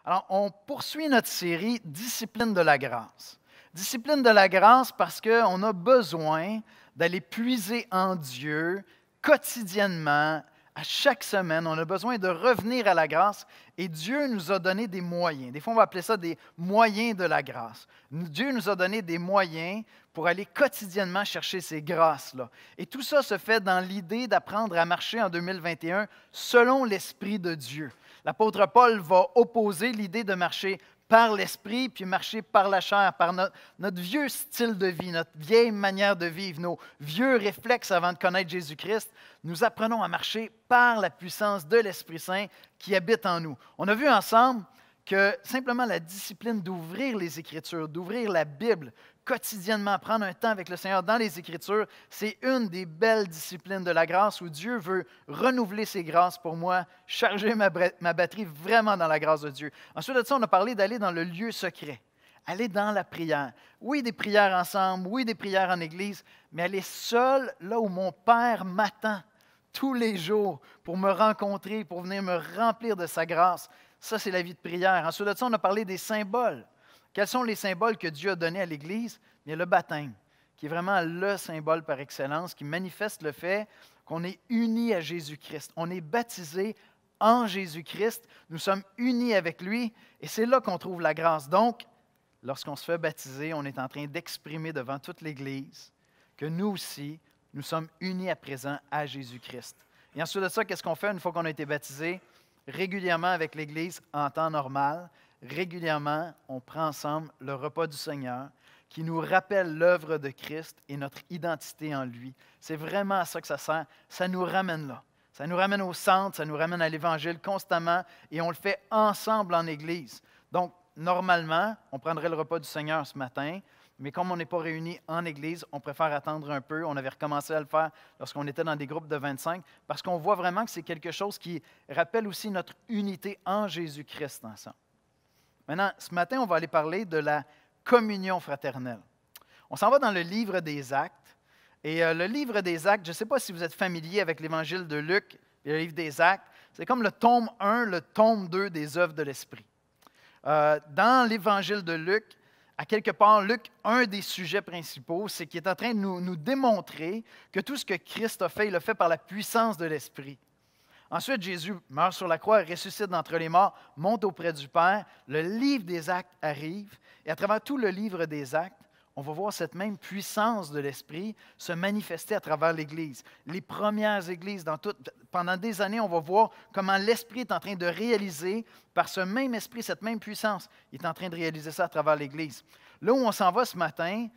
Alors, on poursuit notre série Discipline de la grâce. Discipline de la grâce parce qu'on a besoin d'aller puiser en Dieu quotidiennement, à chaque semaine. On a besoin de revenir à la grâce et Dieu nous a donné des moyens. Des fois, on va appeler ça des moyens de la grâce. Dieu nous a donné des moyens pour aller quotidiennement chercher ces grâces-là. Et tout ça se fait dans l'idée d'apprendre à marcher en 2021 selon l'Esprit de Dieu. L'apôtre Paul va opposer l'idée de marcher par l'Esprit, puis marcher par la chair, par notre vieux style de vie, notre vieille manière de vivre, nos vieux réflexes avant de connaître Jésus-Christ. Nous apprenons à marcher par la puissance de l'Esprit Saint qui habite en nous. On a vu ensemble que simplement la discipline d'ouvrir les Écritures, d'ouvrir la Bible quotidiennement, prendre un temps avec le Seigneur dans les Écritures, c'est une des belles disciplines de la grâce où Dieu veut renouveler ses grâces pour moi, charger ma batterie vraiment dans la grâce de Dieu. Ensuite de ça, on a parlé d'aller dans le lieu secret, aller dans la prière. Oui, des prières ensemble, oui, des prières en Église, mais aller seul là où mon Père m'attend tous les jours pour me rencontrer, pour venir me remplir de sa grâce. Ça, c'est la vie de prière. Ensuite de ça, on a parlé des symboles. Quels sont les symboles que Dieu a donnés à l'Église? Bien, le baptême, qui est vraiment le symbole par excellence, qui manifeste le fait qu'on est unis à Jésus-Christ. On est baptisé en Jésus-Christ. Nous sommes unis avec lui et c'est là qu'on trouve la grâce. Donc, lorsqu'on se fait baptiser, on est en train d'exprimer devant toute l'Église que nous aussi, nous sommes unis à présent à Jésus-Christ. Et ensuite de ça, qu'est-ce qu'on fait une fois qu'on a été baptisé? Régulièrement avec l'Église en temps normal, régulièrement, on prend ensemble le repas du Seigneur qui nous rappelle l'œuvre de Christ et notre identité en lui. C'est vraiment à ça que ça sert. Ça nous ramène là. Ça nous ramène au centre, ça nous ramène à l'Évangile constamment et on le fait ensemble en Église. Donc, normalement, on prendrait le repas du Seigneur ce matin, mais comme on n'est pas réunis en Église, on préfère attendre un peu. On avait recommencé à le faire lorsqu'on était dans des groupes de 25 parce qu'on voit vraiment que c'est quelque chose qui rappelle aussi notre unité en Jésus-Christ ensemble. Maintenant, ce matin, on va aller parler de la communion fraternelle. On s'en va dans le livre des Actes. Et le livre des Actes, je ne sais pas si vous êtes familier avec l'Évangile de Luc et le livre des Actes, c'est comme le tome 1, le tome 2 des œuvres de l'Esprit. Dans l'Évangile de Luc, à quelque part, Luc, un des sujets principaux, c'est qu'il est en train de nous démontrer que tout ce que Christ a fait, il l'a fait par la puissance de l'Esprit. Ensuite, Jésus meurt sur la croix, ressuscite d'entre les morts, monte auprès du Père. Le livre des Actes arrive. Et à travers tout le livre des Actes, on va voir cette même puissance de l'Esprit se manifester à travers l'Église. Les premières Églises, pendant des années, on va voir comment l'Esprit est en train de réaliser, par ce même Esprit, cette même puissance, il est en train de réaliser ça à travers l'Église. Là où on s'en va ce matin,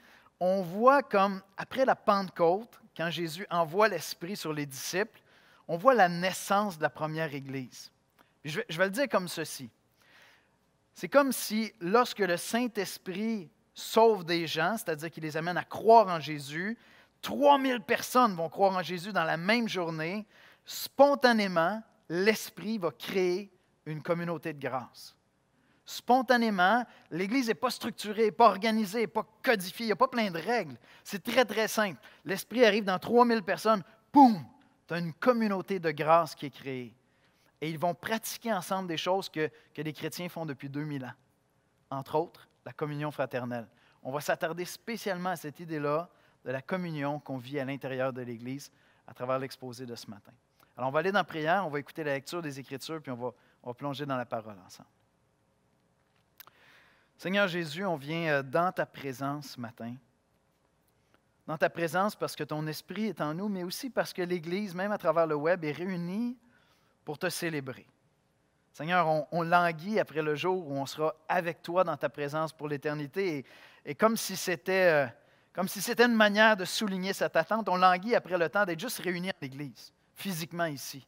on voit comme, après la Pentecôte, quand Jésus envoie l'Esprit sur les disciples, on voit la naissance de la première Église. Je vais le dire comme ceci. C'est comme si, lorsque le Saint-Esprit sauve des gens, c'est-à-dire qu'il les amène à croire en Jésus, 3000 personnes vont croire en Jésus dans la même journée, spontanément, l'Esprit va créer une communauté de grâce. Spontanément, l'Église n'est pas structurée, pas organisée, pas codifiée, il n'y a pas plein de règles. C'est très, très simple. L'Esprit arrive dans 3000 personnes, boum! Tu as une communauté de grâce qui est créée. Et ils vont pratiquer ensemble des choses que les chrétiens font depuis 2000 ans. Entre autres, la communion fraternelle. On va s'attarder spécialement à cette idée-là de la communion qu'on vit à l'intérieur de l'Église à travers l'exposé de ce matin. Alors, on va aller dans la prière, on va écouter la lecture des Écritures, puis on va plonger dans la parole ensemble. Seigneur Jésus, on vient dans ta présence ce matin. Dans ta présence parce que ton esprit est en nous, mais aussi parce que l'Église, même à travers le web, est réunie pour te célébrer. Seigneur, on languit après le jour où on sera avec toi dans ta présence pour l'éternité. Et comme si c'était une manière de souligner cette attente, on languit après le temps d'être juste réunis en l'Église, physiquement ici.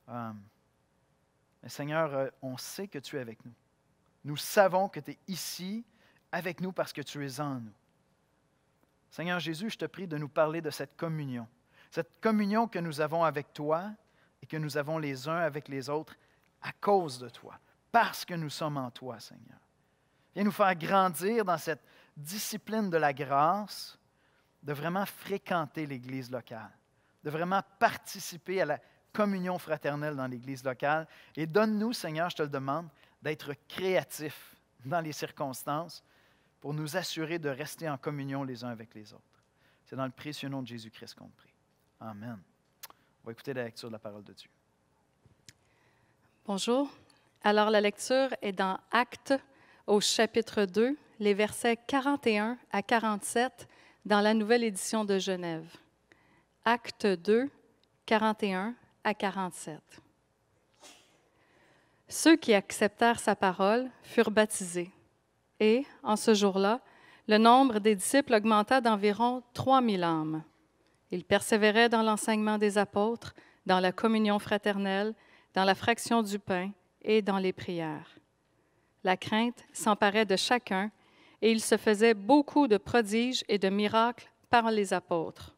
Mais Seigneur, on sait que tu es avec nous. Nous savons que tu es ici avec nous parce que tu es en nous. Seigneur Jésus, je te prie de nous parler de cette communion que nous avons avec toi et que nous avons les uns avec les autres à cause de toi, parce que nous sommes en toi, Seigneur. Viens nous faire grandir dans cette discipline de la grâce, de vraiment fréquenter l'Église locale, de vraiment participer à la communion fraternelle dans l'Église locale. Et donne-nous, Seigneur, je te le demande, d'être créatifs dans les circonstances pour nous assurer de rester en communion les uns avec les autres. C'est dans le précieux nom de Jésus-Christ qu'on prie. Amen. On va écouter la lecture de la parole de Dieu. Bonjour. Alors, la lecture est dans Actes au chapitre 2, les versets 41 à 47 dans la nouvelle édition de Genève. Actes 2, 41 à 47. Ceux qui acceptèrent sa parole furent baptisés. Et, en ce jour-là, le nombre des disciples augmenta d'environ 3000 âmes. Ils persévéraient dans l'enseignement des apôtres, dans la communion fraternelle, dans la fraction du pain et dans les prières. La crainte s'emparait de chacun, et il se faisait beaucoup de prodiges et de miracles par les apôtres.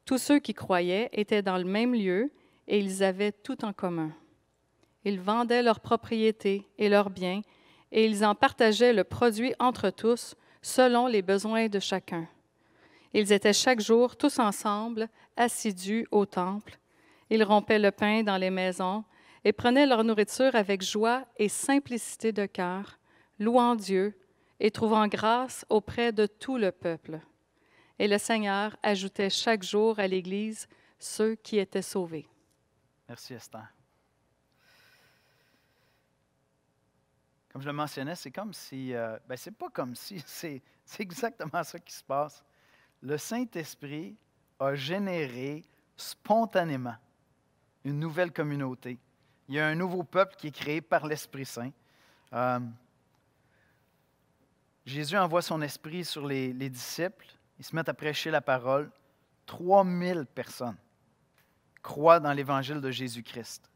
Tous ceux qui croyaient étaient dans le même lieu, et ils avaient tout en commun. Ils vendaient leurs propriétés et leurs biens, et ils en partageaient le produit entre tous, selon les besoins de chacun. Ils étaient chaque jour tous ensemble, assidus au temple. Ils rompaient le pain dans les maisons et prenaient leur nourriture avec joie et simplicité de cœur, louant Dieu et trouvant grâce auprès de tout le peuple. Et le Seigneur ajoutait chaque jour à l'Église ceux qui étaient sauvés. Merci Esther. Comme je le mentionnais, c'est comme si, c'est pas comme si, c'est exactement ça qui se passe. Le Saint-Esprit a généré spontanément une nouvelle communauté. Il y a un nouveau peuple qui est créé par l'Esprit Saint. Jésus envoie son esprit sur les disciples. Ils se mettent à prêcher la parole. 3000 personnes croient dans l'Évangile de Jésus-Christ.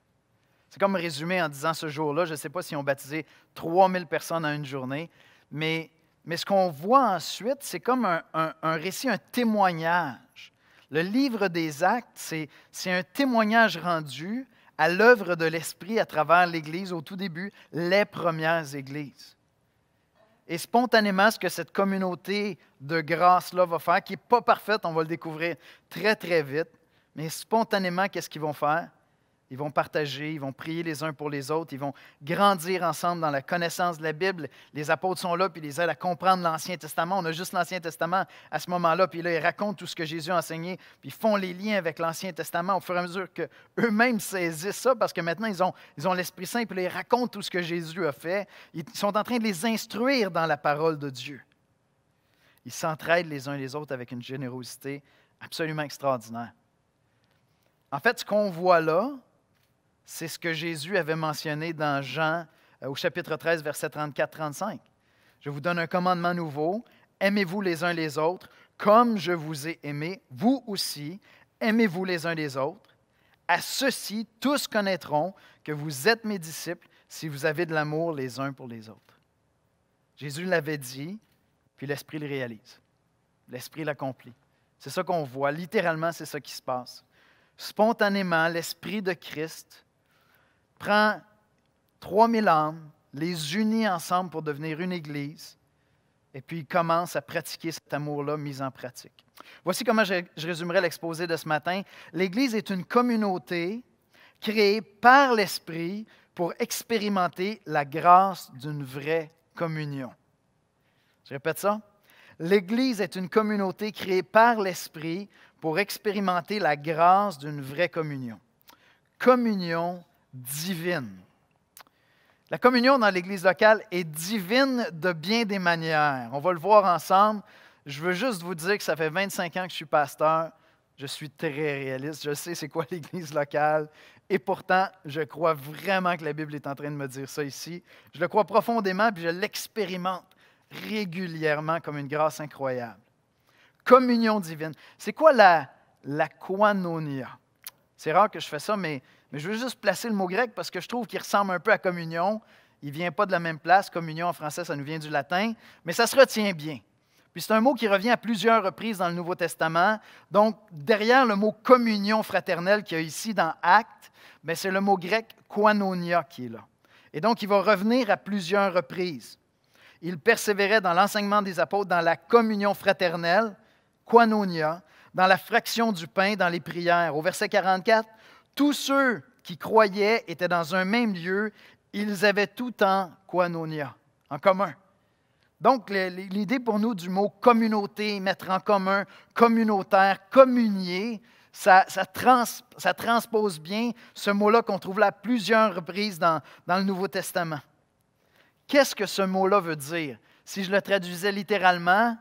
C'est comme résumé en disant ce jour-là, je ne sais pas s'ils ont baptisé 3000 personnes en une journée, mais ce qu'on voit ensuite, c'est comme un récit, un témoignage. Le livre des Actes, c'est un témoignage rendu à l'œuvre de l'Esprit à travers l'Église, au tout début, les premières Églises. Et spontanément, ce que cette communauté de grâce-là va faire, qui n'est pas parfaite, on va le découvrir très, très vite, mais spontanément, qu'est-ce qu'ils vont faire? Ils vont partager, ils vont prier les uns pour les autres, ils vont grandir ensemble dans la connaissance de la Bible. Les apôtres sont là, puis ils les aident à comprendre l'Ancien Testament. On a juste l'Ancien Testament à ce moment-là, puis là, ils racontent tout ce que Jésus a enseigné, puis ils font les liens avec l'Ancien Testament au fur et à mesure qu'eux-mêmes saisissent ça, parce que maintenant, ils ont l'Esprit Saint, puis là, ils racontent tout ce que Jésus a fait. Ils sont en train de les instruire dans la parole de Dieu. Ils s'entraident les uns les autres avec une générosité absolument extraordinaire. En fait, ce qu'on voit là, c'est ce que Jésus avait mentionné dans Jean au chapitre 13, versets 34-35. Je vous donne un commandement nouveau, aimez-vous les uns les autres, comme je vous ai aimé, vous aussi, aimez-vous les uns les autres. À ceci, tous connaîtront que vous êtes mes disciples si vous avez de l'amour les uns pour les autres. Jésus l'avait dit, puis l'Esprit le réalise. L'Esprit l'accomplit. C'est ça qu'on voit. Littéralement, c'est ça qui se passe. Spontanément, l'Esprit de Christ prend 3000 âmes, les unit ensemble pour devenir une Église, et puis il commence à pratiquer cet amour-là mis en pratique. Voici comment je résumerai l'exposé de ce matin. L'Église est une communauté créée par l'Esprit pour expérimenter la grâce d'une vraie communion. Je répète ça. L'Église est une communauté créée par l'Esprit pour expérimenter la grâce d'une vraie communion. Communion divine. La communion dans l'Église locale est divine de bien des manières. On va le voir ensemble. Je veux juste vous dire que ça fait 25 ans que je suis pasteur. Je suis très réaliste. Je sais c'est quoi l'Église locale. Et pourtant, je crois vraiment que la Bible est en train de me dire ça ici. Je le crois profondément, puis je l'expérimente régulièrement comme une grâce incroyable. Communion divine. C'est quoi la koinonia? C'est rare que je fais ça, mais je veux juste placer le mot grec parce que je trouve qu'il ressemble un peu à communion. Il ne vient pas de la même place. Communion en français, ça nous vient du latin, mais ça se retient bien. Puis c'est un mot qui revient à plusieurs reprises dans le Nouveau Testament. Donc, derrière le mot communion fraternelle qu'il y a ici dans Actes, c'est le mot grec koinonia qui est là. Et donc, il va revenir à plusieurs reprises. Il persévérait dans l'enseignement des apôtres, dans la communion fraternelle, koinonia, dans la fraction du pain, dans les prières. Au verset 44, tous ceux qui croyaient étaient dans un même lieu Ils avaient tout en koinonia, en commun. Donc, l'idée pour nous du mot communauté, mettre en commun, communautaire, communier, ça transpose bien ce mot-là qu'on trouve là à plusieurs reprises dans le Nouveau Testament. Qu'est-ce que ce mot-là veut dire? Si je le traduisais littéralement,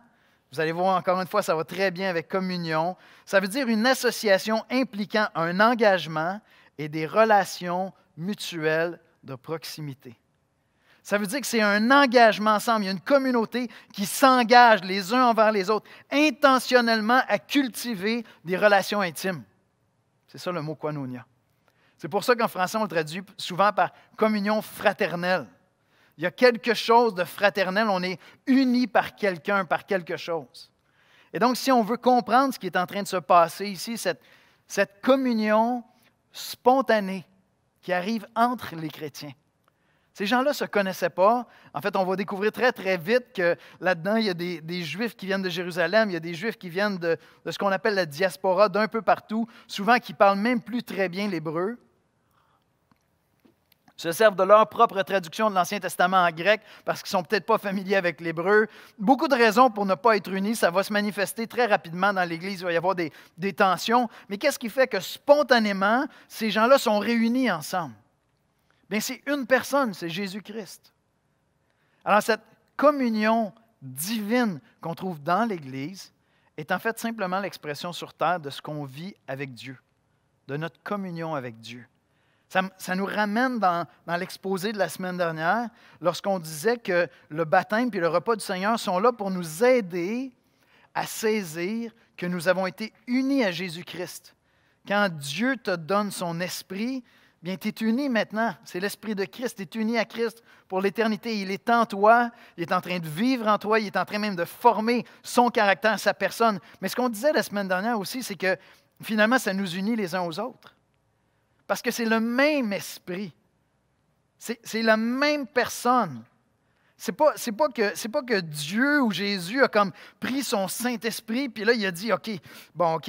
vous allez voir encore une fois, ça va très bien avec communion. Ça veut dire une association impliquant un engagement et des relations mutuelles de proximité. Ça veut dire que c'est un engagement ensemble. Il y a une communauté qui s'engage les uns envers les autres, intentionnellement à cultiver des relations intimes. C'est ça le mot koinonia. C'est pour ça qu'en français, on le traduit souvent par communion fraternelle. Il y a quelque chose de fraternel, on est unis par quelqu'un, par quelque chose. Et donc, si on veut comprendre ce qui est en train de se passer ici, cette communion spontanée qui arrive entre les chrétiens. Ces gens-là ne se connaissaient pas. En fait, on va découvrir très, très vite que là-dedans, il y a des Juifs qui viennent de Jérusalem, il y a des Juifs qui viennent de ce qu'on appelle la diaspora, d'un peu partout, souvent qui ne parlent même plus très bien l'hébreu. Se servent de leur propre traduction de l'Ancien Testament en grec parce qu'ils ne sont peut-être pas familiers avec l'hébreu. Beaucoup de raisons pour ne pas être unis. Ça va se manifester très rapidement dans l'Église. Il va y avoir des tensions. Mais qu'est-ce qui fait que spontanément, ces gens-là sont réunis ensemble? Bien, c'est une personne, c'est Jésus-Christ. Alors, cette communion divine qu'on trouve dans l'Église est en fait simplement l'expression sur terre de ce qu'on vit avec Dieu, de notre communion avec Dieu. Ça nous ramène dans l'exposé de la semaine dernière, lorsqu'on disait que le baptême et le repas du Seigneur sont là pour nous aider à saisir que nous avons été unis à Jésus-Christ. Quand Dieu te donne son esprit, bien, tu es uni maintenant. C'est l'esprit de Christ. Tu es uni à Christ pour l'éternité. Il est en toi, il est en train de vivre en toi, il est en train même de former son caractère, sa personne. Mais ce qu'on disait la semaine dernière aussi, c'est que finalement, ça nous unit les uns aux autres. Parce que c'est le même esprit. C'est la même personne. C'est pas que Dieu ou Jésus a comme pris son Saint-Esprit, puis là, il a dit, OK,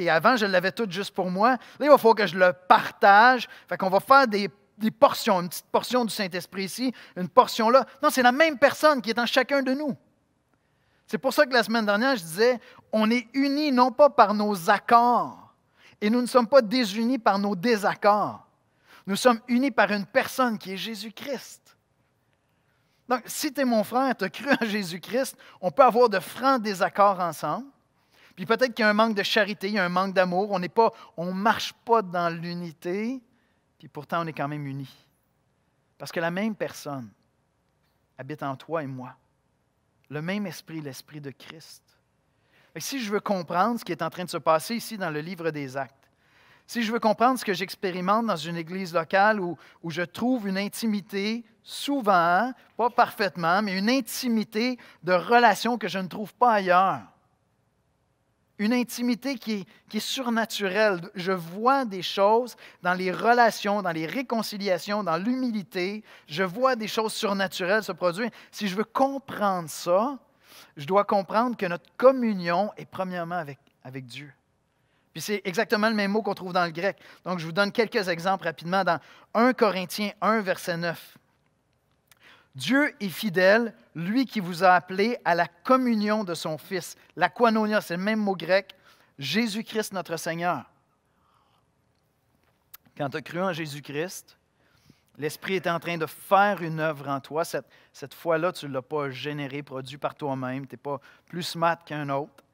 avant, je l'avais tout juste pour moi. Là, il va falloir que je le partage. Fait qu'on va faire des portions, une petite portion du Saint-Esprit ici, une portion là. Non, c'est la même personne qui est en chacun de nous. C'est pour ça que la semaine dernière, je disais, on est unis non pas par nos accords, et nous ne sommes pas désunis par nos désaccords. Nous sommes unis par une personne qui est Jésus-Christ. Donc, si tu es mon frère, tu as cru en Jésus-Christ, on peut avoir de francs désaccords ensemble. Puis peut-être qu'il y a un manque de charité, il y a un manque d'amour, on ne marche pas dans l'unité, puis pourtant on est quand même unis. Parce que la même personne habite en toi et moi. Le même esprit, l'esprit de Christ. Et si je veux comprendre ce qui est en train de se passer ici dans le livre des Actes, si je veux comprendre ce que j'expérimente dans une église locale où je trouve une intimité, souvent, pas parfaitement, mais une intimité de relation que je ne trouve pas ailleurs. Une intimité qui est surnaturelle. Je vois des choses dans les relations, dans les réconciliations, dans l'humilité. Je vois des choses surnaturelles se produire. Si je veux comprendre ça, je dois comprendre que notre communion est premièrement avec Dieu. Puis c'est exactement le même mot qu'on trouve dans le grec. Donc, je vous donne quelques exemples rapidement dans 1 Corinthiens 1, verset 9. Dieu est fidèle, lui qui vous a appelé à la communion de son Fils. La koinonia, c'est le même mot grec. Jésus-Christ, notre Seigneur. Quand tu as cru en Jésus-Christ, l'Esprit est en train de faire une œuvre en toi. Cette fois-là, tu ne l'as pas généré, produit par toi-même. Tu n'es pas plus smart qu'un autre.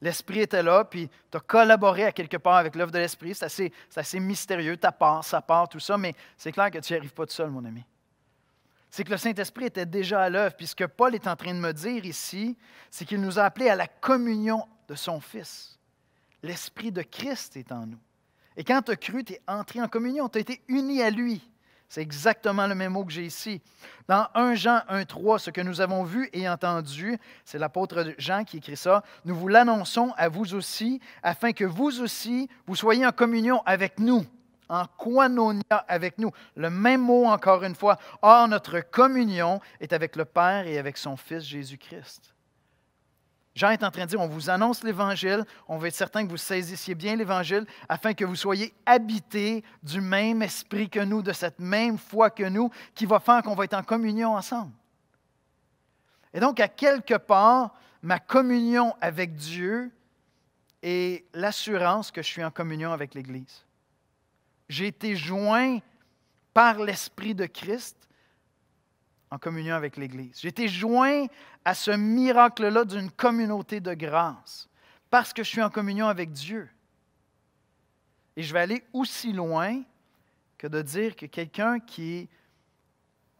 L'Esprit était là, puis tu as collaboré à quelque part avec l'œuvre de l'Esprit. C'est assez mystérieux, ta part, sa part, tout ça, mais c'est clair que tu n'y arrives pas tout seul, mon ami. C'est que le Saint-Esprit était déjà à l'œuvre. Puis ce que Paul est en train de me dire ici, c'est qu'il nous a appelés à la communion de son Fils. L'Esprit de Christ est en nous. Et quand tu as cru, tu es entré en communion, tu as été uni à lui. C'est exactement le même mot que j'ai ici. Dans 1 Jean 1,3, ce que nous avons vu et entendu, c'est l'apôtre Jean qui écrit ça, nous vous l'annonçons à vous aussi, afin que vous aussi, vous soyez en communion avec nous, en koinonia avec nous. Le même mot encore une fois. Or, notre communion est avec le Père et avec son Fils Jésus-Christ. Jean est en train de dire, on vous annonce l'Évangile, on veut être certain que vous saisissiez bien l'Évangile afin que vous soyez habités du même esprit que nous, de cette même foi que nous, qui va faire qu'on va être en communion ensemble. Et donc, à quelque part, ma communion avec Dieu est l'assurance que je suis en communion avec l'Église. J'ai été joint par l'Esprit de Christ en communion avec l'Église. J'ai été joint à ce miracle-là d'une communauté de grâce parce que je suis en communion avec Dieu. Et je vais aller aussi loin que de dire que quelqu'un qui,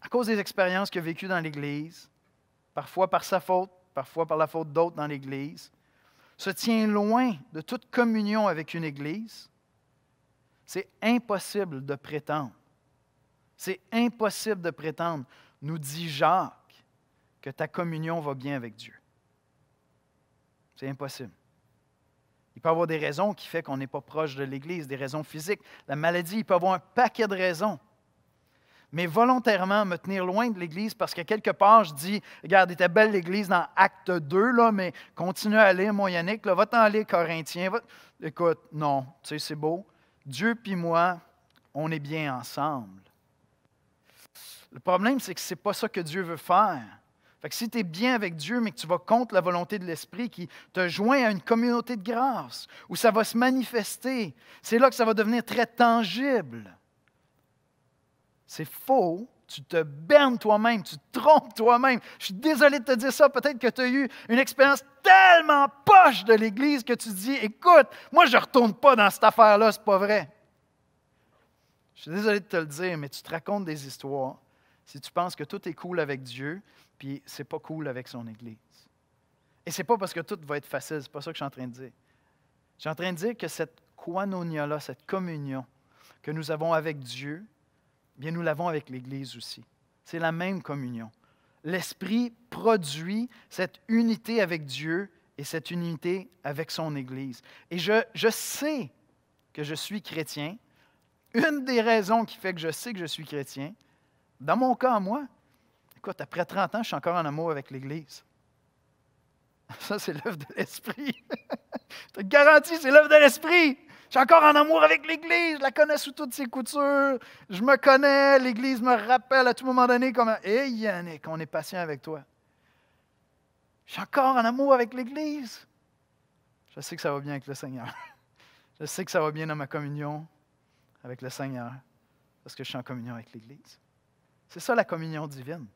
à cause des expériences qu'il a vécues dans l'Église, parfois par sa faute, parfois par la faute d'autres dans l'Église, se tient loin de toute communion avec une Église, c'est impossible de prétendre. C'est impossible de prétendre, nous dit Jacques, que ta communion va bien avec Dieu. C'est impossible. Il peut y avoir des raisons qui font qu'on n'est pas proche de l'Église, des raisons physiques. La maladie, il peut y avoir un paquet de raisons. Mais volontairement me tenir loin de l'Église parce que quelque part, je dis, regarde, était belle l'Église dans Acte 2, là, mais continue à lire, mon Yannick, là, va-t'en lire Corinthiens. Écoute, non, tu sais, c'est beau. Dieu puis moi, on est bien ensemble. Le problème, c'est que ce n'est pas ça que Dieu veut faire. Fait que si tu es bien avec Dieu, mais que tu vas contre la volonté de l'Esprit qui te joint à une communauté de grâce, où ça va se manifester, c'est là que ça va devenir très tangible. C'est faux. Tu te bernes toi-même, tu te trompes toi-même. Je suis désolé de te dire ça. Peut-être que tu as eu une expérience tellement poche de l'Église que tu te dis, écoute, moi je ne retourne pas dans cette affaire-là, c'est pas vrai. Je suis désolé de te le dire, mais tu te racontes des histoires si tu penses que tout est cool avec Dieu, puis c'est pas cool avec son Église. Et c'est pas parce que tout va être facile, c'est pas ça que je suis en train de dire. Je suis en train de dire que cette koinonia-là, cette communion que nous avons avec Dieu, bien, nous l'avons avec l'Église aussi. C'est la même communion. L'Esprit produit cette unité avec Dieu et cette unité avec son Église. Et je sais que je suis chrétien. Une des raisons qui fait que je sais que je suis chrétien, dans mon cas, moi, écoute, après 30 ans, je suis encore en amour avec l'Église. Ça, c'est l'œuvre de l'Esprit. Je te garantis, c'est l'œuvre de l'Esprit. Je suis encore en amour avec l'Église, je la connais sous toutes ses coutures, je me connais, l'Église me rappelle à tout moment donné comme « Hey Yannick, on est patient avec toi. » Je suis encore en amour avec l'Église. Je sais que ça va bien avec le Seigneur. Je sais que ça va bien dans ma communion avec le Seigneur, parce que je suis en communion avec l'Église. C'est ça la communion divine.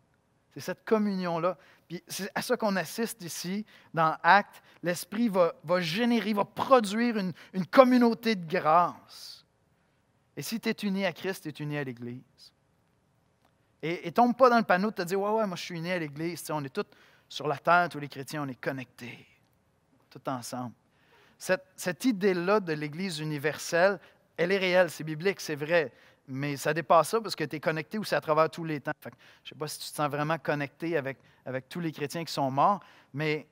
C'est cette communion-là. Puis c'est à ça qu'on assiste ici, dans Actes. L'Esprit va générer, va produire une communauté de grâce. Et si tu es uni à Christ, tu es uni à l'Église. Et tombe pas dans le panneau de te dire, ouais, moi je suis uni à l'Église. Tu sais, on est tous sur la terre, tous les chrétiens, on est connectés, tout ensemble. Cette idée-là de l'Église universelle, elle est réelle, c'est biblique, c'est vrai. Mais ça dépasse ça parce que tu es connecté aussi à travers tous les temps. Fait que, je ne sais pas si tu te sens vraiment connecté avec tous les chrétiens qui sont morts, mais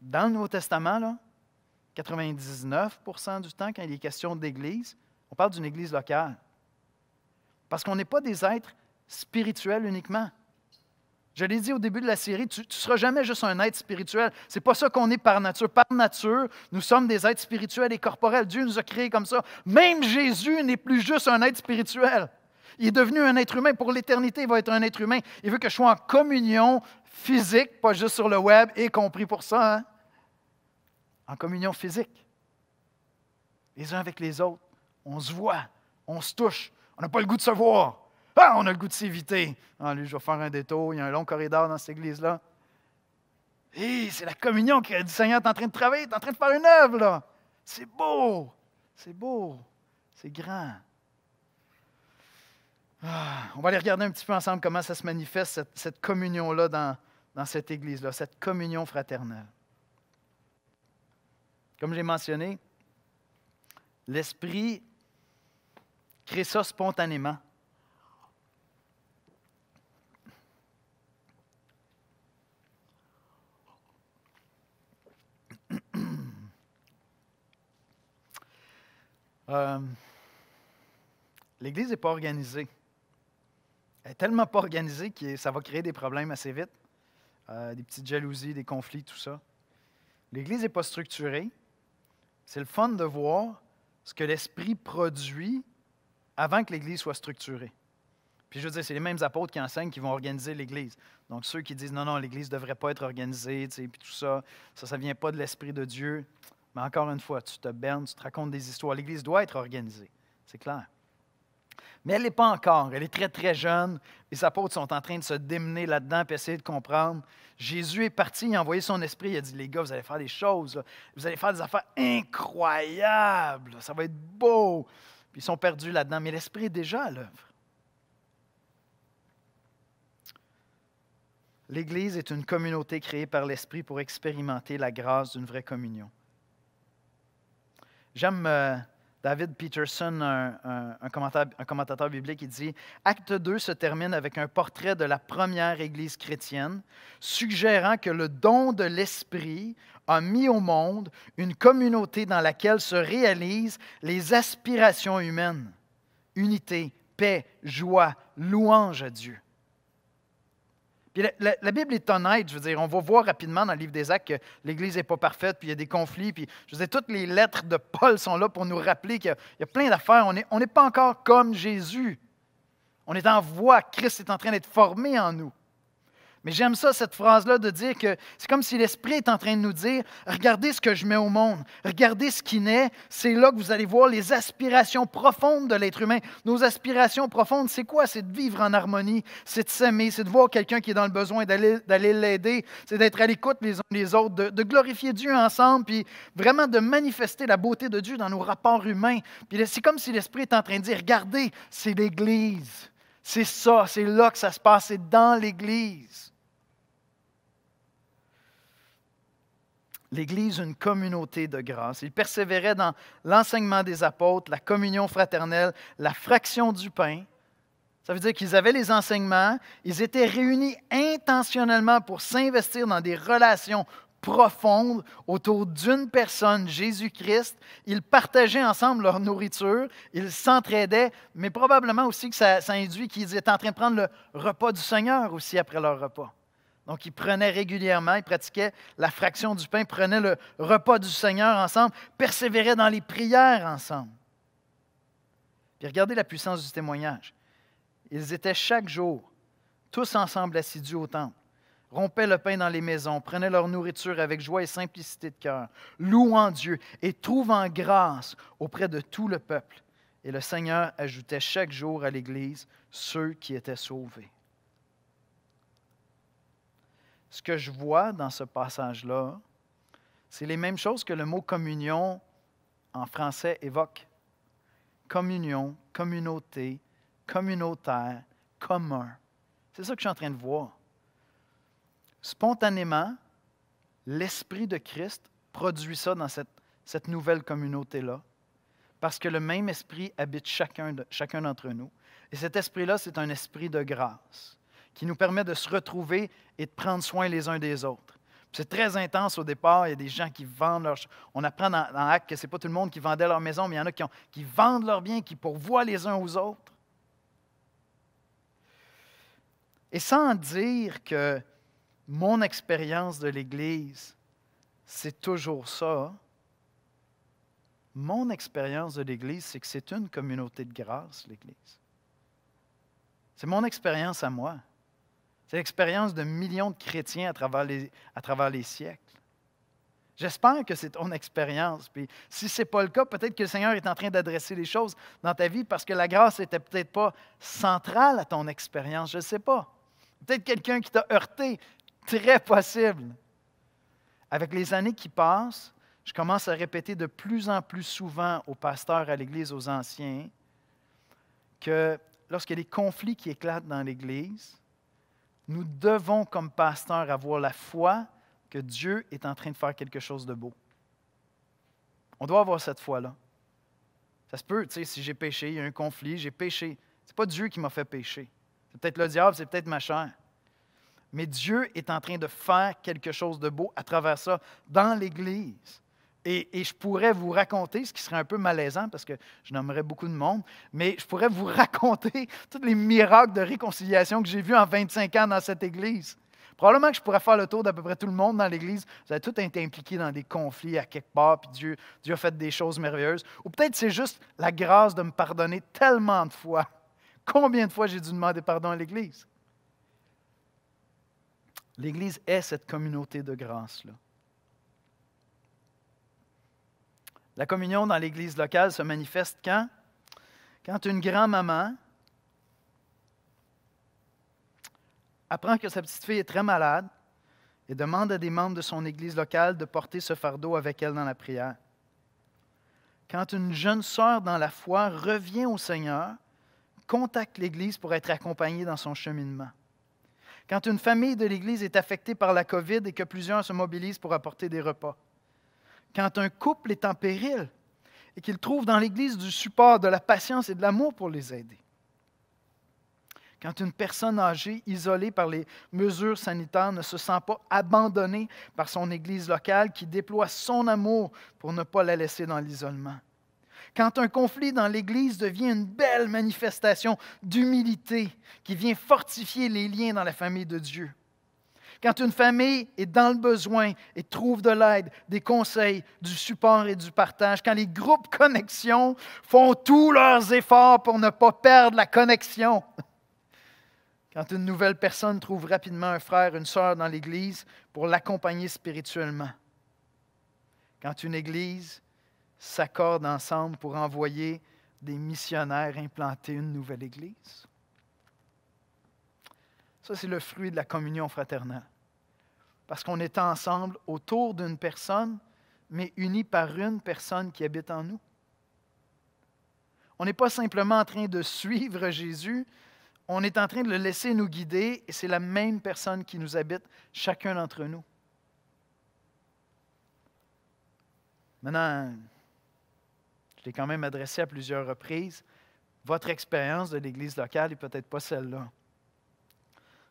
dans le Nouveau Testament, là, 99% du temps, quand il est question d'Église, on parle d'une Église locale. Parce qu'on n'est pas des êtres spirituels uniquement. Je l'ai dit au début de la série, tu ne seras jamais juste un être spirituel. Ce n'est pas ça qu'on est par nature. Par nature, nous sommes des êtres spirituels et corporels. Dieu nous a créés comme ça. Même Jésus n'est plus juste un être spirituel. Il est devenu un être humain. Pour l'éternité, il va être un être humain. Il veut que je sois en communion physique, pas juste sur le web, y compris pour ça. Hein? En communion physique. Les uns avec les autres. On se voit, on se touche. On n'a pas le goût de se voir. Ah, on a le goût de s'éviter. Ah, lui, je vais faire un détour. Il y a un long corridor dans cette église-là. Hé, c'est la communion que du Seigneur est en train de travailler, est en train de faire une œuvre, là. C'est beau. C'est beau. C'est grand. Ah, on va aller regarder un petit peu ensemble comment ça se manifeste, cette communion-là dans cette église-là, cette communion fraternelle. Comme j'ai mentionné, l'Esprit crée ça spontanément. L'Église n'est pas organisée. Elle n'est tellement pas organisée que ça va créer des problèmes assez vite. Des petites jalousies, des conflits, tout ça. L'Église n'est pas structurée. C'est le fun de voir ce que l'Esprit produit avant que l'Église soit structurée. Puis je veux dire, c'est les mêmes apôtres qui enseignent qui vont organiser l'Église. Donc ceux qui disent non, l'Église ne devrait pas être organisée, puis tout ça, ça ne vient pas de l'Esprit de Dieu. Mais encore une fois, tu te bernes, tu te racontes des histoires. L'Église doit être organisée, c'est clair. Mais elle n'est pas encore. Elle est très, très jeune. Les apôtres sont en train de se démener là-dedans et essayer de comprendre. Jésus est parti, il a envoyé son esprit, il a dit, les gars, vous allez faire des choses, là. Vous allez faire des affaires incroyables, ça va être beau. Puis ils sont perdus là-dedans, mais l'esprit est déjà à l'œuvre. L'Église est une communauté créée par l'Esprit pour expérimenter la grâce d'une vraie communion. J'aime David Peterson, un commentateur biblique, qui dit « Acte 2 se termine avec un portrait de la première Église chrétienne, suggérant que le don de l'Esprit a mis au monde une communauté dans laquelle se réalisent les aspirations humaines. Unité, paix, joie, louange à Dieu. » Puis la Bible est honnête, je veux dire, on va voir rapidement dans le livre des Actes que l'Église n'est pas parfaite, puis il y a des conflits, puis je veux dire, toutes les lettres de Paul sont là pour nous rappeler qu'il y a plein d'affaires. On n'est pas encore comme Jésus. On est en voie, Christ est en train d'être formé en nous. Mais j'aime ça, cette phrase-là, de dire que c'est comme si l'Esprit est en train de nous dire, regardez ce que je mets au monde, regardez ce qui naît, c'est là que vous allez voir les aspirations profondes de l'être humain. Nos aspirations profondes, c'est quoi? C'est de vivre en harmonie, c'est de s'aimer, c'est de voir quelqu'un qui est dans le besoin, d'aller l'aider, c'est d'être à l'écoute les uns des autres, de glorifier Dieu ensemble, puis vraiment de manifester la beauté de Dieu dans nos rapports humains. Puis c'est comme si l'Esprit est en train de dire, regardez, c'est l'Église. C'est ça, c'est là que ça se passe, c'est dans l'Église. L'Église, une communauté de grâce. Ils persévéraient dans l'enseignement des apôtres, la communion fraternelle, la fraction du pain. Ça veut dire qu'ils avaient les enseignements, ils étaient réunis intentionnellement pour s'investir dans des relations profondes autour d'une personne, Jésus-Christ. Ils partageaient ensemble leur nourriture, ils s'entraidaient, mais probablement aussi que ça induit qu'ils étaient en train de prendre le repas du Seigneur aussi après leur repas. Donc, ils prenaient régulièrement, ils pratiquaient la fraction du pain, prenaient le repas du Seigneur ensemble, persévéraient dans les prières ensemble. Puis regardez la puissance du témoignage. Ils étaient chaque jour, tous ensemble assidus au temple, rompaient le pain dans les maisons, prenaient leur nourriture avec joie et simplicité de cœur, louant Dieu et trouvant grâce auprès de tout le peuple. Et le Seigneur ajoutait chaque jour à l'Église ceux qui étaient sauvés. Ce que je vois dans ce passage-là, c'est les mêmes choses que le mot communion en français évoque. Communion, communauté, communautaire, commun. C'est ça que je suis en train de voir. Spontanément, l'Esprit de Christ produit ça dans cette nouvelle communauté-là, parce que le même Esprit habite chacun d'entre nous. Et cet Esprit-là, c'est un esprit de grâce qui nous permet de se retrouver et de prendre soin les uns des autres. C'est très intense au départ. Il y a des gens qui vendent leur... On apprend dans Actes que ce n'est pas tout le monde qui vendait leur maison, mais il y en a qui vendent leurs biens, qui pourvoient les uns aux autres. Et sans dire que mon expérience de l'Église, c'est toujours ça, mon expérience de l'Église, c'est que c'est une communauté de grâce, l'Église. C'est mon expérience à moi. C'est l'expérience de millions de chrétiens à travers les siècles. J'espère que c'est ton expérience. Puis, si ce n'est pas le cas, peut-être que le Seigneur est en train d'adresser les choses dans ta vie parce que la grâce n'était peut-être pas centrale à ton expérience. Je ne sais pas. Peut-être quelqu'un qui t'a heurté. Très possible. Avec les années qui passent, je commence à répéter de plus en plus souvent aux pasteurs à l'Église, aux anciens, que lorsqu'il y a des conflits qui éclatent dans l'Église, nous devons, comme pasteurs, avoir la foi que Dieu est en train de faire quelque chose de beau. On doit avoir cette foi-là. Ça se peut, tu sais, si j'ai péché, il y a un conflit, j'ai péché. Ce n'est pas Dieu qui m'a fait pécher. C'est peut-être le diable, c'est peut-être ma chair. Mais Dieu est en train de faire quelque chose de beau à travers ça dans l'Église. Et je pourrais vous raconter, ce qui serait un peu malaisant parce que je nommerais beaucoup de monde, mais je pourrais vous raconter tous les miracles de réconciliation que j'ai vus en 25 ans dans cette Église. Probablement que je pourrais faire le tour d'à peu près tout le monde dans l'Église. Vous avez tous été impliqués dans des conflits à quelque part, puis Dieu a fait des choses merveilleuses. Ou peut-être c'est juste la grâce de me pardonner tellement de fois. Combien de fois j'ai dû demander pardon à l'Église? L'Église est cette communauté de grâce-là. La communion dans l'Église locale se manifeste quand? Quand une grand-maman apprend que sa petite fille est très malade et demande à des membres de son Église locale de porter ce fardeau avec elle dans la prière. Quand une jeune sœur dans la foi revient au Seigneur, contacte l'Église pour être accompagnée dans son cheminement. Quand une famille de l'Église est affectée par la COVID et que plusieurs se mobilisent pour apporter des repas. Quand un couple est en péril et qu'il trouve dans l'Église du support, de la patience et de l'amour pour les aider. Quand une personne âgée, isolée par les mesures sanitaires, ne se sent pas abandonnée par son Église locale qui déploie son amour pour ne pas la laisser dans l'isolement. Quand un conflit dans l'Église devient une belle manifestation d'humilité qui vient fortifier les liens dans la famille de Dieu. Quand une famille est dans le besoin et trouve de l'aide, des conseils, du support et du partage. Quand les groupes connexion font tous leurs efforts pour ne pas perdre la connexion. Quand une nouvelle personne trouve rapidement un frère, une sœur dans l'Église pour l'accompagner spirituellement. Quand une Église s'accorde ensemble pour envoyer des missionnaires implanter une nouvelle Église. Ça, c'est le fruit de la communion fraternelle. Parce qu'on est ensemble autour d'une personne, mais unis par une personne qui habite en nous. On n'est pas simplement en train de suivre Jésus, on est en train de le laisser nous guider, et c'est la même personne qui nous habite, chacun d'entre nous. Maintenant, je l'ai quand même adressé à plusieurs reprises. Votre expérience de l'Église locale n'est peut-être pas celle-là.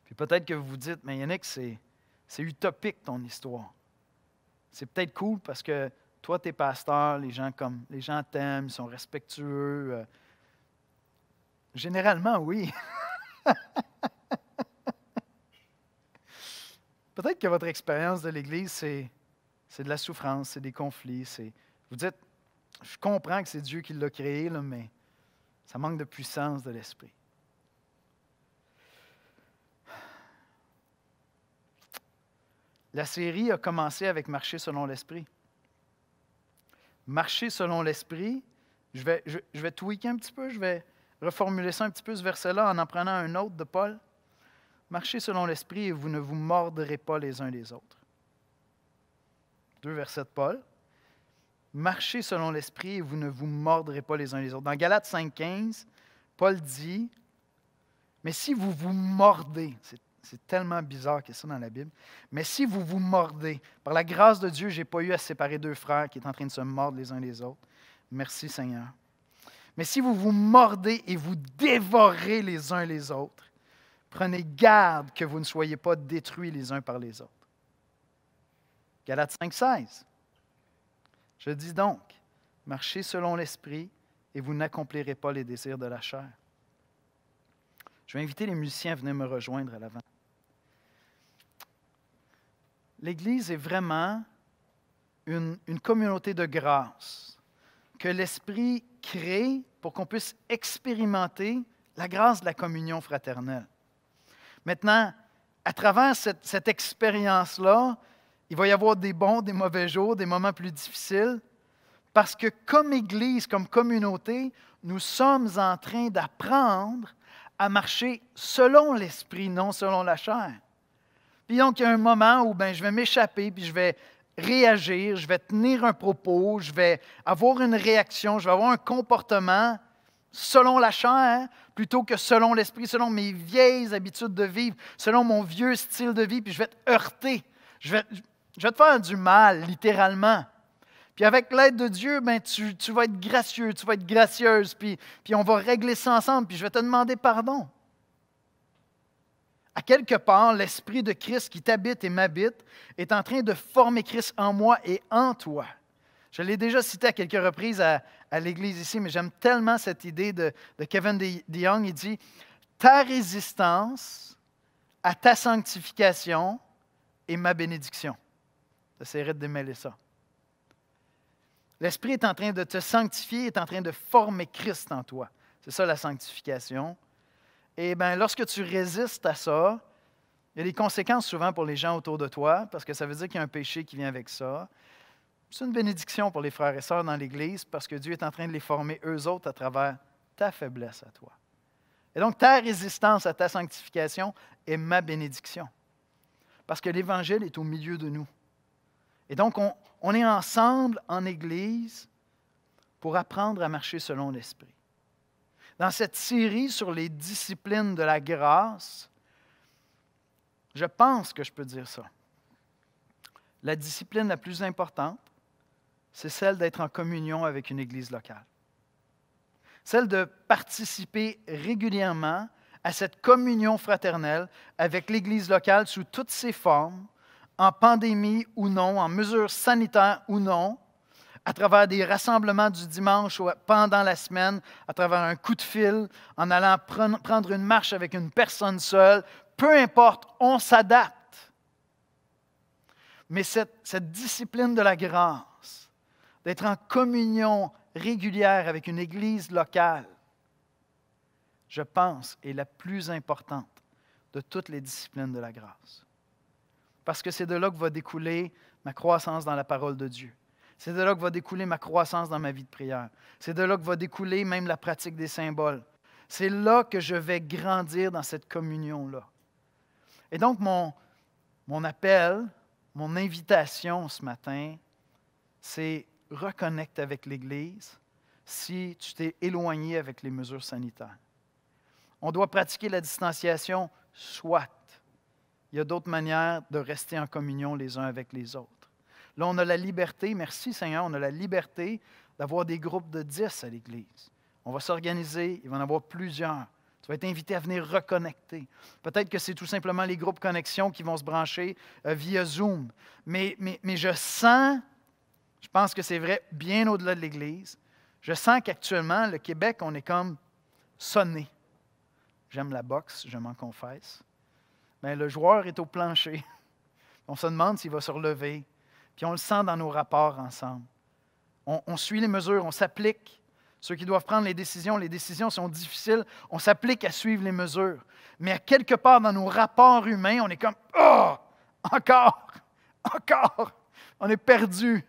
Puis peut-être que vous vous dites, mais Yannick, c'est utopique ton histoire. C'est peut-être cool parce que toi, tu es pasteur, les gens t'aiment, ils sont respectueux. Généralement, oui. Peut-être que votre expérience de l'Église, c'est de la souffrance, c'est des conflits. Vous dites, je comprends que c'est Dieu qui l'a créé, là, mais ça manque de puissance de l'Esprit. La série a commencé avec Marcher selon l'Esprit. Marcher selon l'Esprit, je vais tweaker un petit peu, je vais reformuler ça un petit peu, ce verset-là, en prenant un autre de Paul. Marchez selon l'Esprit et vous ne vous mordrez pas les uns les autres. 2 versets de Paul. Marchez selon l'Esprit et vous ne vous mordrez pas les uns les autres. Dans Galates 5,15, Paul dit, mais si vous vous mordez, c'est tellement bizarre qu'il y ait ça dans la Bible, mais si vous vous mordez, par la grâce de Dieu, je n'ai pas eu à séparer 2 frères qui sont en train de se mordre les uns les autres. Merci Seigneur. Mais si vous vous mordez et vous dévorez les uns les autres, prenez garde que vous ne soyez pas détruits les uns par les autres. Galates 5,16. Je dis donc, marchez selon l'Esprit et vous n'accomplirez pas les désirs de la chair. Je vais inviter les musiciens à venir me rejoindre à l'avant. L'Église est vraiment une communauté de grâce que l'Esprit crée pour qu'on puisse expérimenter la grâce de la communion fraternelle. Maintenant, à travers cette expérience-là, il va y avoir des bons, des mauvais jours, des moments plus difficiles, parce que comme Église, comme communauté, nous sommes en train d'apprendre à marcher selon l'Esprit, non selon la chair. Puis donc, il y a un moment où je vais m'échapper, puis je vais réagir, je vais tenir un propos, je vais avoir une réaction, je vais avoir un comportement selon la chair, plutôt que selon l'Esprit, selon mes vieilles habitudes de vivre, selon mon vieux style de vie, puis je vais te heurter. Je vais te faire du mal, littéralement. Puis avec l'aide de Dieu, tu vas être gracieux, tu vas être gracieuse, puis on va régler ça ensemble, puis je vais te demander pardon. À quelque part, l'Esprit de Christ qui t'habite et m'habite est en train de former Christ en moi et en toi. Je l'ai déjà cité à quelques reprises à l'Église ici, mais j'aime tellement cette idée de Kevin DeYoung. Il dit « Ta résistance à ta sanctification et ma bénédiction. J'essaierai de démêler ça. L'Esprit est en train de te sanctifier, est en train de former Christ en toi. C'est ça la sanctification. Et bien, lorsque tu résistes à ça, il y a des conséquences souvent pour les gens autour de toi, parce que ça veut dire qu'il y a un péché qui vient avec ça. C'est une bénédiction pour les frères et sœurs dans l'Église, parce que Dieu est en train de les former eux autres à travers ta faiblesse à toi. Et donc, ta résistance à ta sanctification est ma bénédiction, parce que l'Évangile est au milieu de nous. Et donc, on est ensemble en Église pour apprendre à marcher selon l'Esprit. Dans cette série sur les disciplines de la grâce, je pense que je peux dire ça. La discipline la plus importante, c'est celle d'être en communion avec une Église locale. Celle de participer régulièrement à cette communion fraternelle avec l'Église locale sous toutes ses formes, en pandémie ou non, en mesures sanitaires ou non, à travers des rassemblements du dimanche ou pendant la semaine, à travers un coup de fil, en allant prendre une marche avec une personne seule. Peu importe, on s'adapte. Mais cette discipline de la grâce, d'être en communion régulière avec une Église locale, je pense, est la plus importante de toutes les disciplines de la grâce. Parce que c'est de là que va découler ma croissance dans la parole de Dieu. C'est de là que va découler ma croissance dans ma vie de prière. C'est de là que va découler même la pratique des symboles. C'est là que je vais grandir dans cette communion-là. Et donc, mon appel, mon invitation ce matin, c'est reconnecte avec l'Église si tu t'es éloigné avec les mesures sanitaires. On doit pratiquer la distanciation, soit. Il y a d'autres manières de rester en communion les uns avec les autres. Là, on a la liberté, merci Seigneur, on a la liberté d'avoir des groupes de 10 à l'Église. On va s'organiser, il va y en avoir plusieurs. Tu vas être invité à venir reconnecter. Peut-être que c'est tout simplement les groupes connexion qui vont se brancher via Zoom. Mais je sens, je pense que c'est vrai bien au-delà de l'Église, je sens qu'actuellement, le Québec, on est comme sonné. J'aime la boxe, je m'en confesse. Mais le joueur est au plancher. On se demande s'il va se relever. Puis on le sent dans nos rapports ensemble. On suit les mesures, on s'applique. Ceux qui doivent prendre les décisions sont difficiles. On s'applique à suivre les mesures. Mais à quelque part dans nos rapports humains, on est comme « Oh! Encore! Encore! » On est perdu.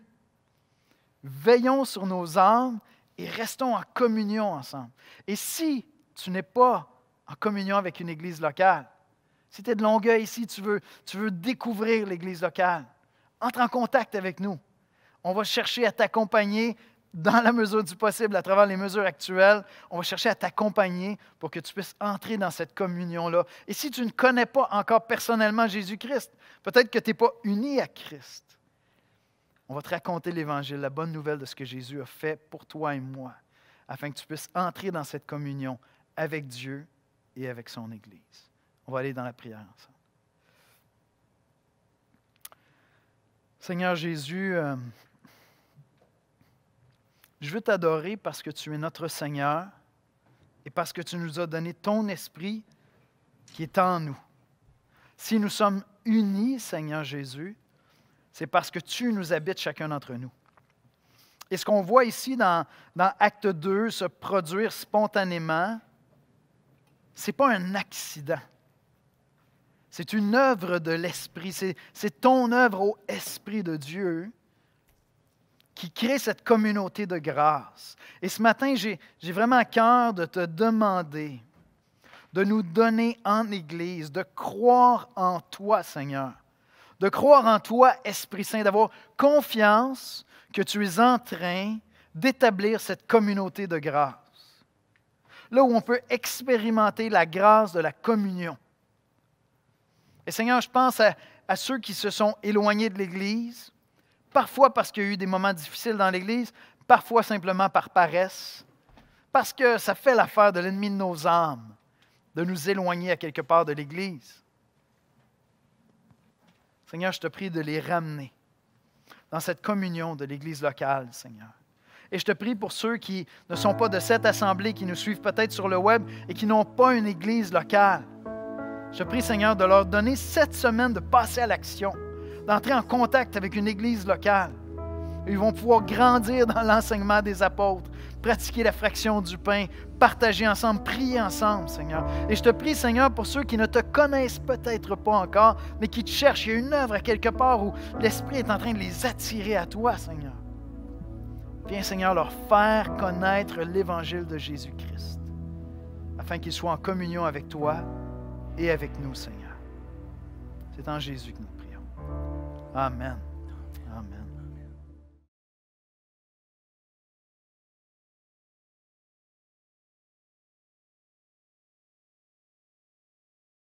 Veillons sur nos âmes et restons en communion ensemble. Et si tu n'es pas en communion avec une Église locale, si tu es de Longueuil ici, tu veux découvrir l'Église locale, entre en contact avec nous. On va chercher à t'accompagner dans la mesure du possible, à travers les mesures actuelles. On va chercher à t'accompagner pour que tu puisses entrer dans cette communion-là. Et si tu ne connais pas encore personnellement Jésus-Christ, peut-être que tu n'es pas uni à Christ, on va te raconter l'Évangile, la bonne nouvelle de ce que Jésus a fait pour toi et moi, afin que tu puisses entrer dans cette communion avec Dieu et avec son Église. On va aller dans la prière ensemble. Seigneur Jésus, je veux t'adorer parce que tu es notre Seigneur et parce que tu nous as donné ton esprit qui est en nous. Si nous sommes unis, Seigneur Jésus, c'est parce que tu nous habites chacun d'entre nous. Et ce qu'on voit ici dans Acte 2 se produire spontanément, ce n'est pas un accident. C'est une œuvre de l'Esprit. C'est ton œuvre au Esprit de Dieu qui crée cette communauté de grâce. Et ce matin, j'ai vraiment à cœur de te demander de nous donner en Église, de croire en toi, Seigneur, de croire en toi, Esprit Saint, d'avoir confiance que tu es en train d'établir cette communauté de grâce. Là où on peut expérimenter la grâce de la communion. Et Seigneur, je pense à ceux qui se sont éloignés de l'Église, parfois parce qu'il y a eu des moments difficiles dans l'Église, parfois simplement par paresse, parce que ça fait l'affaire de l'ennemi de nos âmes, de nous éloigner à quelque part de l'Église. Seigneur, je te prie de les ramener dans cette communion de l'Église locale, Seigneur. Et je te prie pour ceux qui ne sont pas de cette assemblée, qui nous suivent peut-être sur le web et qui n'ont pas une Église locale. Je te prie, Seigneur, de leur donner cette semaine de passer à l'action, d'entrer en contact avec une église locale. Ils vont pouvoir grandir dans l'enseignement des apôtres, pratiquer la fraction du pain, partager ensemble, prier ensemble, Seigneur. Et je te prie, Seigneur, pour ceux qui ne te connaissent peut-être pas encore, mais qui te cherchent, il y a une œuvre à quelque part où l'Esprit est en train de les attirer à toi, Seigneur. Viens, Seigneur, leur faire connaître l'Évangile de Jésus-Christ, afin qu'ils soient en communion avec toi et avec nous, Seigneur. C'est en Jésus que nous prions. Amen.